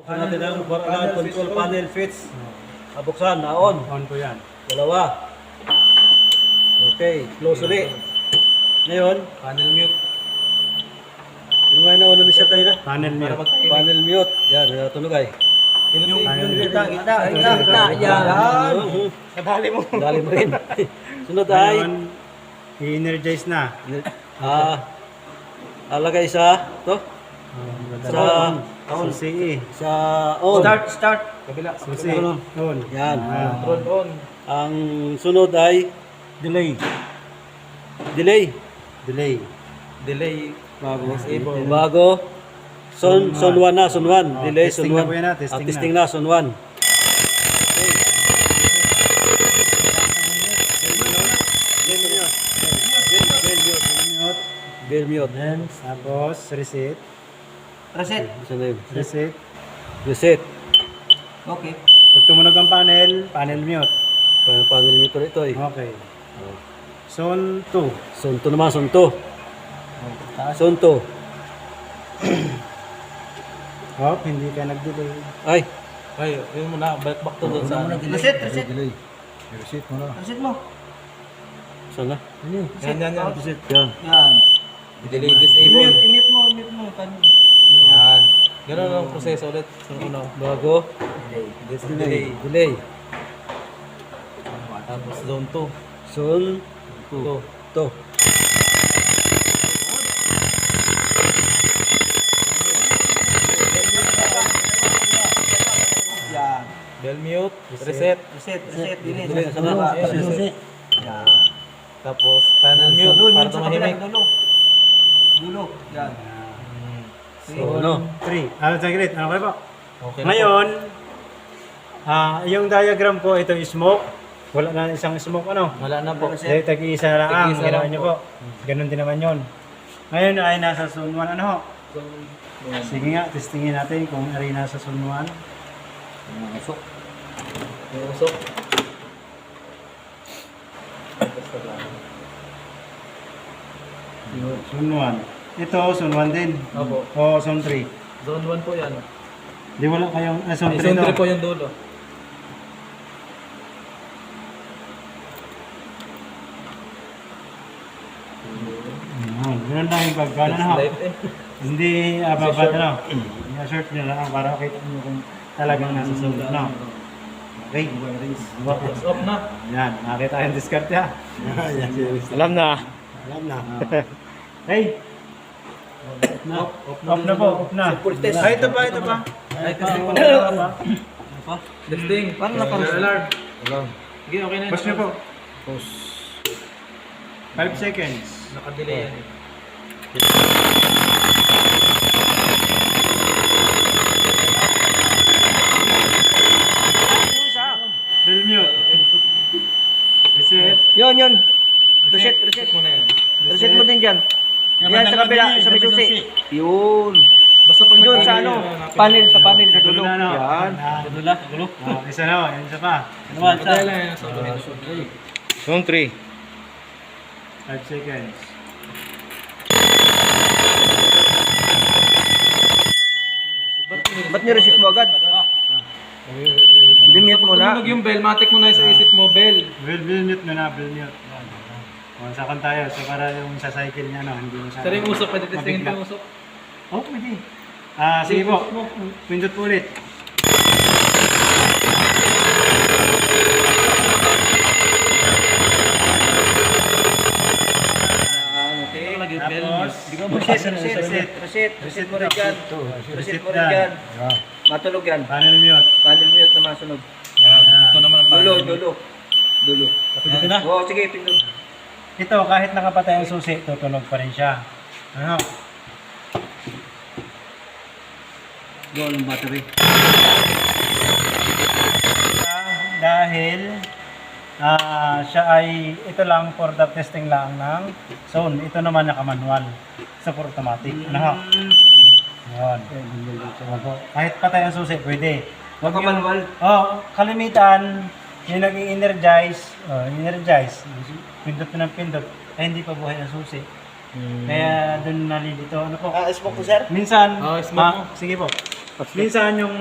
Buksan natin ang control panel fits. Buksan, on. On po yan. Dalawa. Okay, close ulit. Ngayon, Panel mute. yung mga nauna ni siya tayo na. Panel Para mute. magtahimik. Panel mute. Yan, tunog ay. Yung Gitna. Yan. Nadali mo. Dali mo rin. Sunod ay, Ngayon, i-energize na. alagay sa, to, sa, Susi. sa on. Start. Kabila. Susi. On. Yan. Control on. Ang sunod ay, Delay. delay. Delay. Delay. Bago. Son 1 na, son 1. Delay, son testing 1. na po yan, testing na. Testing na, son 1. Mute. Bell mute. Then, tapos, reset. Reset. Saan na yun? Reset. Reset. Okay. Pag tumunog ang panel, panel mute. Panel mute ulit ito eh. Okay. Zone 2. Son 2 naman, son 2. Son 2. Oh, hindi ka nag-delay. Ay. Ay, yun muna. Back to doon sa ano. Reset. Delay. Reset mo na. Reset mo. Saan na? Yan. Reset. Yan. Yan. Delay disable. I-mute mo. Yan. Ganun ang proseso ulit. Ano? Bago. Delay. Delay. Tapos zone 2. Son 2. 2. Yan. Bell mute. Reset. Reset. Delete. Delete. Saan na? Reset. Yan. Tapos panel mute. Para tumahimik. Dulo. Yan. So, ano? 3. Saglit. Ano kayo po? Okay na po. Ngayon, yung diagram ko, ito is smoke. Wala na isang smoke, ano? Wala na po. Dahil tag-iisa na lang ang Tag-iisa ginawa lang niyo po. po. Ganun din naman yun. Ngayon ay nasa zone 1, ano ho? Sige nga, testingin natin kung ari nasa zone 1. Yung usok. Zone 1. Ito, zone 1 din. Opo. O, zone 3. Zone 1 po yan. Di wala kayong, zone Ay, 3 zone 3 to. po yung dulo. Ganun lang yung pagkano na ho. Light eh. Hindi ababad na. I-assert nyo lang para makita nyo kung talagang nasa zone na. Okay. Tapos off na. Yan, nakita yung discard ya. Alam na. Alam na. Hey! Off na po, off na. Ay, ito pa. Ay, testing pa na. Testing. Paano na alarm? Sige, okay na yun. Push nyo po. 5 seconds. Nakadelay yan. Bell mute. Reset. Yun. Reset. mo na yan. Reset mo din dyan. Yan sa kabila, sa may susi. Yun. Basta pag Yun sa ano, panel, sa panel, sa dulo. Yan. Dulo. Dulo. Isa na, yan isa pa. Naman Patay sa. lang yan sa dulo. Zone 3. 5 seconds. Ba't nireset mo agad? Limit mo na. Tumunog yung bell, matik mo na sa isip mo, bell. Bell mute na, bell mute. O, sakan tayo. So, para yung sa cycle niya, no, hindi mo siya. Sari yung usok, pwede testingin pa yung usok. Oh, pwede. Sige po. Pindot po ulit. Okay, lagi bell. Tapos, Reset mo rin dyan. Reset mo rin yan. dyan. Matulog yan. Panel mute. Panel mute na masunog. Yan. Ito naman ang Dulo. Pindutin na. Oo, sige, pindot. Ito, kahit nakapatay ang susi, tutunog pa rin siya. Ano? Go ng battery. Dahil siya ay, ito lang for the testing lang ng zone. Ito naman naka-manual. Sa for automatic. Ano? Yun. Kahit patay ang susi, pwede. Wag yung, Naka-manual? kalimitan, yung nag-energize, pindot na ng pindot, ay hindi pa buhay ang susi. Kaya doon nalilito. Ano po? Smoke ko, sir? Minsan, smoke mo. sige po. Minsan yung